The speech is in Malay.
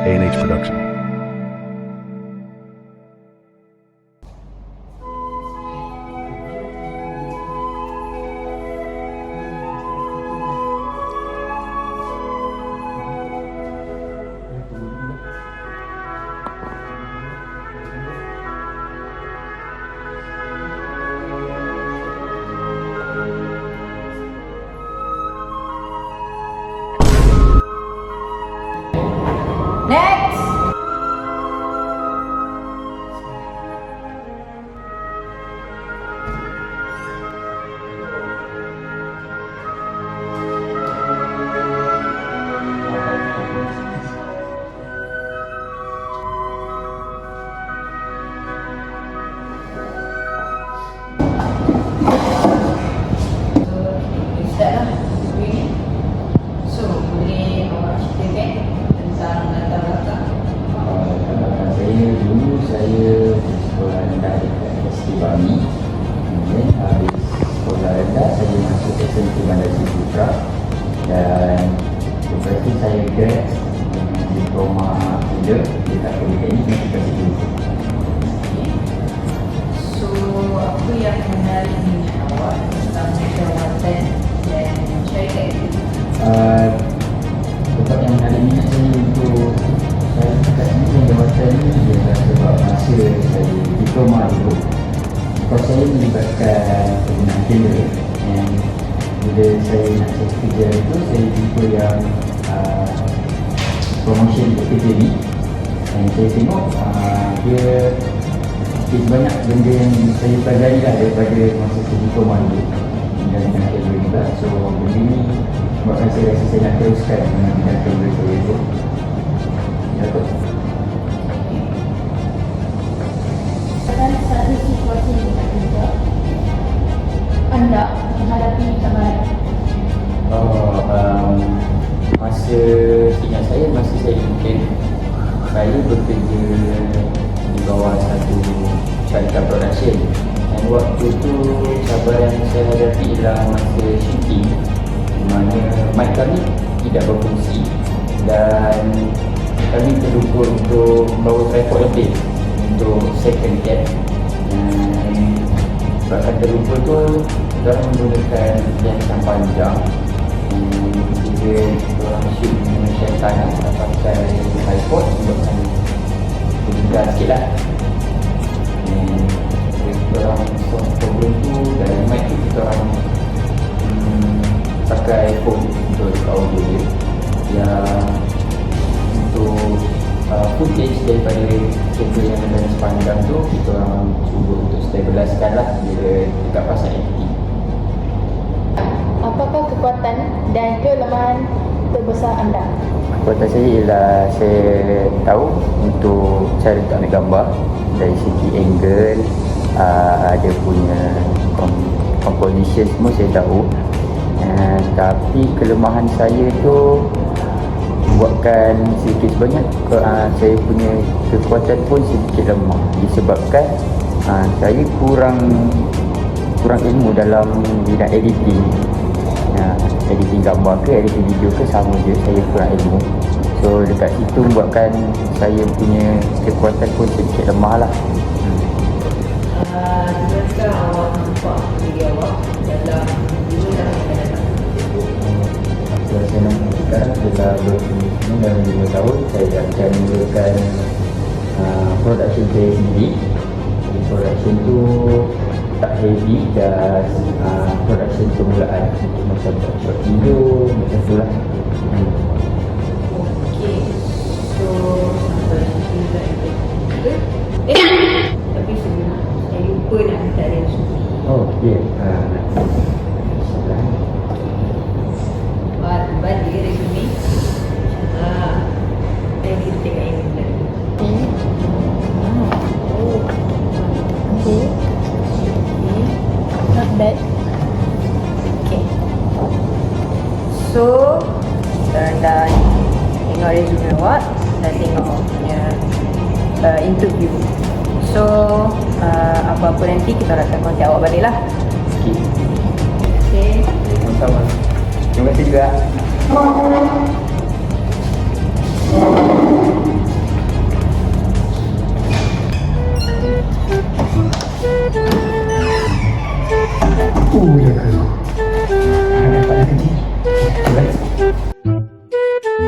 A&H Production. Next! Start lah degree ni. So, boleh awak ceritakan tentang latar belakang? Saya sekolah rendah dekat ST Bami. Kemudian habis sekolah rendah saya masuk SMK Bandar Seri Putra. Dan lepas tu saya grad diploma muda dekat Politeknik Negeri Seri. Okay. So, apa yang menarik minat awak tentang jawatan dan syarikat itu? Tempat yang menarik minat saya untuk saya dekat sini jawatan ni ialah sebab masa saya diploma dulu. Sebab saya melibatkan penggunaan kamera yang bila saya nak cari kerja itu saya jumpa yang promotion kerja ni dan saya tengok dia banyak benda yang saya pelajari lah daripada masa saya diploma dulu dan dengan kamera juga. So benda ni buatkan saya rasa saya nak teruskan dengan kamera saya itu. Dapat. Satu situasi yang tak kerja anda menghadapi cabaran. Masa ingat saya, masa saya intern, saya bekerja di bawah satu syarikat production. Dan waktu tu cabaran yang saya hadapi ialah masa shooting, di mana mic kami tidak berfungsi dan kami terlupa untuk membawa tripod lebih untuk second cam. Sebabkan terlupa tu kita menggunakan lens yang panjang. Jika orang shoot dengan syaitan nak pakai tripod sebabkan bergegar sikit lah. Kita orang solve problem tu dari mic tu kita orang pakai phone untuk audio dia yang untuk footage daripada kamera yang ada sepanjang tu kita orang cuba untuk stabilizekan lah bila dekat pasal editing. Apakah kekuatan dan kelemahan terbesar anda? Kekuatan saya ialah saya tahu untuk cara untuk ambil gambar dari segi angle, ada punya composition semua saya tahu. Tapi kelemahan saya tu buatkan sedikit sebanyak saya punya kekuatan pun sedikit lemah disebabkan saya kurang ilmu dalam bidang editing. Editing gambar ke editing video ke sama je, saya kurang ilmu. So dekat situ buatkan saya punya kekuatan pun sedikit lemah lah. Adakah awak nampak diri awak dalam 2 tahun yang akan datang? Saya nampak sekarang setelah berumur dalam 2 tahun saya akan mulakan production saya sendiri. Jadi production tu tak heavy, just production permulaan macam short video macam tu lah. Okey. So, sampai situ dah kita. Tapi sebelum saya lupa nak minta dia supi. Oh, ya. Buat dia resume. Dan kita tengok yang ini tadi. Okay. Not bad. Okay. So, dah tengok resume awak dan tengok awak punya interview. So, apa-apa nanti kita akan kontak awak balik lah. Okay. Okay. Sama-sama. Terima kasih juga. Oh je ke?